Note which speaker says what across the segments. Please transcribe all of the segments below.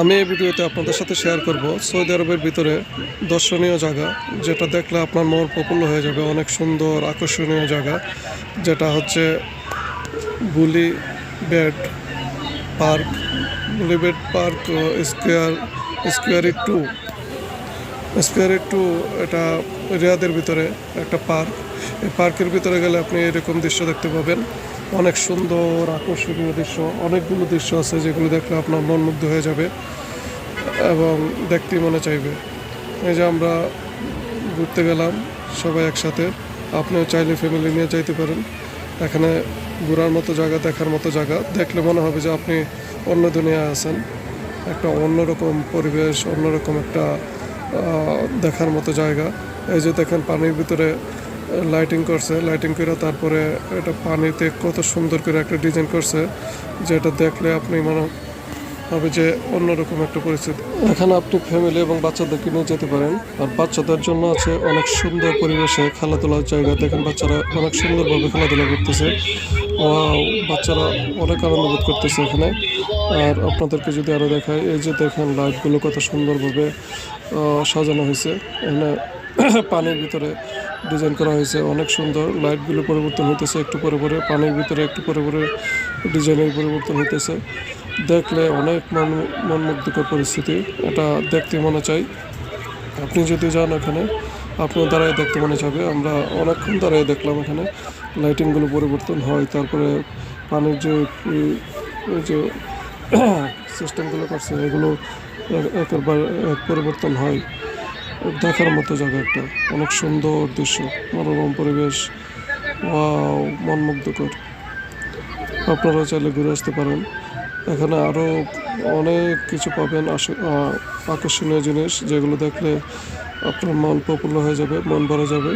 Speaker 1: আমি এই ভিডিওতে আপনাদের সাথে শেয়ার করব সৌদি আরবের ভিতরে দর্শনীয় জায়গা, যেটা দেখলে আপনার মন প্রফুল্ল হয়ে যাবে। অনেক সুন্দর আকর্ষণীয় জায়গা, যেটা হচ্ছে বুলি বেড পার্ক। বুলি বেড পার্ক স্কোয়ার টু এটা রিয়াদের ভিতরে একটা পার্ক। এই পার্কের ভিতরে গেলে আপনি এরকম দৃশ্য দেখতে পাবেন। অনেক সুন্দর আকর্ষণীয় দৃশ্য, অনেকগুলো দৃশ্য আছে যেগুলো দেখলে আপনার মন মুগ্ধ হয়ে যাবে এবং দেখতেই মনে চাইবে। এই যে আমরা ঘুরতে গেলাম সবাই একসাথে, আপনিও চাইলে ফ্যামিলি নিয়ে যাইতে পারেন। এখানে ঘোরার মতো জায়গা, দেখার মতো জায়গা, দেখলে মনে হবে যে আপনি অন্য দুনিয়ায় আছেন। একটা অন্যরকম পরিবেশ, অন্যরকম একটা দেখার মতো জায়গা। এই যে দেখেন পানির ভিতরে লাইটিং করছে, লাইটিং করে তারপরে এটা পানিতে কত সুন্দর করে একটা ডিজাইন করছে, যেটা দেখলে আপনি মনে হবে যে অন্যরকম একটা পরিস্থিতি। এখানে আপনি ফ্যামিলি এবং বাচ্চাদেরকে নিয়ে যেতে পারেন। আর বাচ্চাদের জন্য আছে অনেক সুন্দর পরিবেশে খেলাধুলার জায়গা। দেখেন বাচ্চারা অনেক সুন্দরভাবে খেলাধুলা করতেছে, বাচ্চারা অনেক আনন্দ বোধ করতেছে এখানে। আর আপনাদেরকে যদি আরও দেখায়, এই যে দেখেন লাইটগুলো কত সুন্দরভাবে সাজানো হয়েছে। এখানে পানির ভিতরে ডিজাইন করা হয়েছে, অনেক সুন্দর। লাইটগুলো পরিবর্তন হইতেছে একটু পরে পরে, পানির ভিতরে একটু পরে পরে ডিজাইনের পরিবর্তন হইতেছে। দেখলে অনেক মনমুগ্ধকর পরিস্থিতি, এটা দেখতে মনে চাই। আপনি যদি যান এখানে, আপনিও দাঁড়ায় দেখতে মনে চাবে। আমরা অনেকক্ষণ দাঁড়ায় দেখলাম, এখানে লাইটিংগুলো পরিবর্তন হয়, তারপরে পানির যে সিস্টেমগুলো করছে এগুলো একবার পরিবর্তন হয়। দেখার মতো জায়গা একটা, অনেক সুন্দর দৃশ্য, মনোরম পরিবেশ, মনমুগ্ধকর। আপনারা চাইলে ঘুরে আসতে পারেন। এখানে আরও অনেক কিছু পাবেন, আকর্ষণীয় জিনিস, যেগুলো দেখলে আপনার মন প্রফুল্ল হয়ে যাবে, মন ভরে যাবে।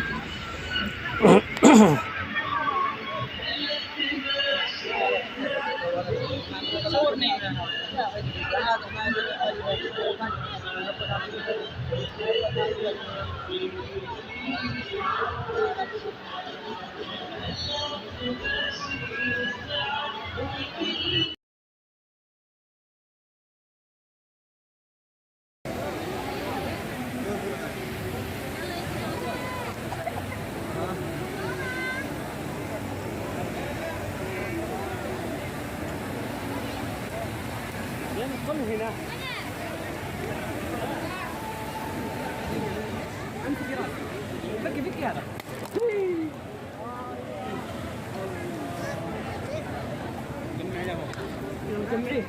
Speaker 2: كل هنا انت جيران بقي بك هذا جمعيه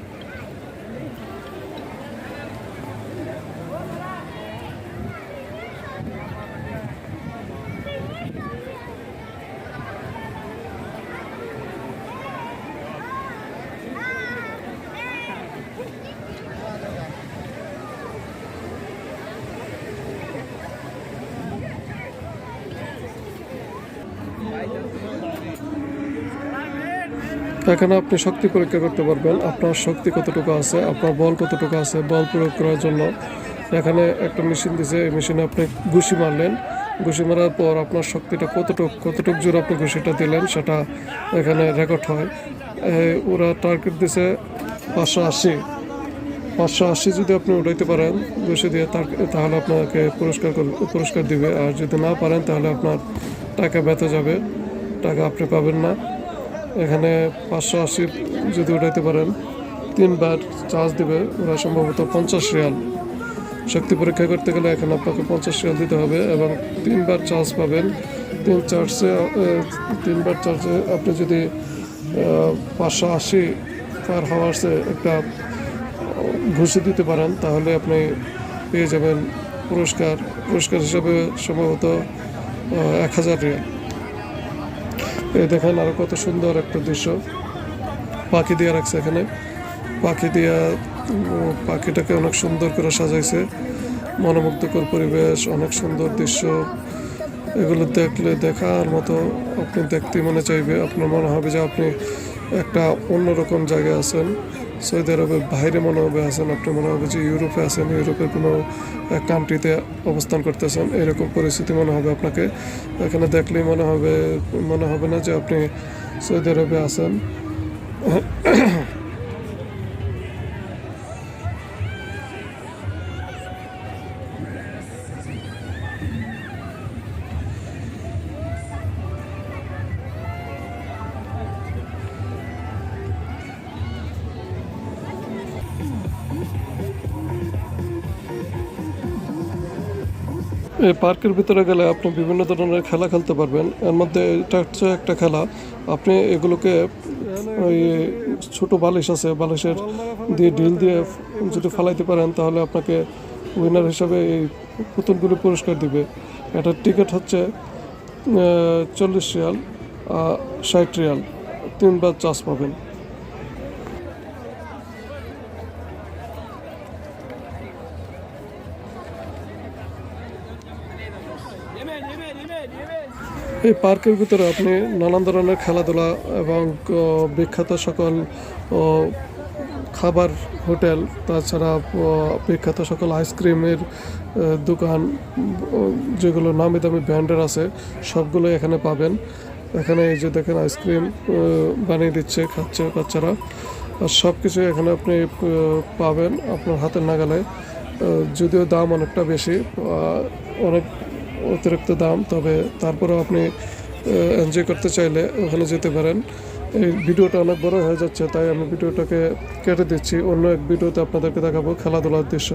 Speaker 1: এখানে আপনি শক্তি পরীক্ষা করতে পারবেন, আপনার শক্তি কতটুকু আছে, আপনার বল কতটুকু আছে। বল প্রয়োগ করার জন্য এখানে একটা মেশিন দিয়েছে, এই মেশিনে আপনি ঘুষি মারলেন, ঘুষি মারার পর আপনার শক্তিটা কতটুকু জোরে আপনি ঘুষিটা দিলেন সেটা এখানে রেকর্ড হয়। ওরা টার্গেট দিছে 580 যদি আপনি উঠাইতে পারেন ঘুষি দিয়ে, তাহলে আপনাকে পুরস্কার দিবে। আর যদি না পারেন তাহলে আপনার টাকা বেঁচে যাবে, টাকা আপনি পাবেন না। এখানে 580 যদি উঠাইতে পারেন 3বার চার্জ দেবে ওরা, সম্ভবত 50 রিয়াল। শক্তি পরীক্ষা করতে গেলে এখানে আপনাকে 50 রিয়াল দিতে হবে এবং 3বার চার্জ পাবেন। 3বার চার্জে আপনি যদি 580 পার হাওয়ার্সে একটা ঘুষি দিতে পারেন, তাহলে আপনি পেয়ে যাবেন পুরস্কার হিসাবে সম্ভবত 1000 রিয়াল। এই দেখেন আরও কত সুন্দর একটা দৃশ্য, পাখি দিয়ে রাখছে এখানে। পাখিটাকে অনেক সুন্দর করে সাজাইছে, মনোমুগ্ধকর পরিবেশ, অনেক সুন্দর দৃশ্য। এগুলো দেখলে দেখার মতো, আপনি দেখতে মনে চাইবে। আপনার মনে হবে যে আপনি একটা অন্যরকম জায়গায় আছেন, সৌদি আরবের বাইরে মনে হবে আছেন, আপনি মনে হবে যে ইউরোপে আছেন, ইউরোপের কোনো কান্ট্রিতে অবস্থান করতেছেন, এরকম পরিস্থিতি মনে হবে আপনাকে। এখানে দেখলেই মনে হবে না যে আপনি সৌদি আরবে আছেন। এই পার্কের ভিতরে গেলে আপনি বিভিন্ন ধরনের খেলা খেলতে পারবেন। এর মধ্যে এটা হচ্ছে একটা খেলা, আপনি এগুলোকে ওই ছোট বালিশ আছে, বালিশের দিয়ে ঢিল দিয়ে যদি ফালাইতে পারেন তাহলে আপনাকে উইনার হিসাবে এই পুতুলগুলি পুরস্কার দিবে। এটার টিকিট হচ্ছে 40 রিয়াল, 60 রিয়াল, 3 বার চার্জ পাবেন। এই পার্কের ভিতরে আপনি নানান ধরনের খেলাধুলা এবং বিখ্যাত সকল খাবার হোটেল, তাছাড়া বিখ্যাত সকল আইসক্রিমের দোকান, যেগুলো নামি দামি ব্র্যান্ডের আছে সবগুলো এখানে পাবেন। এখানে এই যে দেখেন আইসক্রিম বানিয়ে দিচ্ছে, খাচ্ছে বাচ্চারা, আর সব কিছু এখানে আপনি পাবেন আপনার হাতের নাগালে। যদিও দাম অনেকটা বেশি, অনেক অতিরিক্ত দাম, তবে তারপরেও আপনি এনজয় করতে চাইলে ওখানে যেতে পারেন। এই ভিডিওটা অনেক বড় হয়ে যাচ্ছে, তাই আমি ভিডিওটাকে কেটে দিচ্ছি। অন্য এক ভিডিওতে আপনাদেরকে দেখাবো খেলাধুলার দৃশ্য।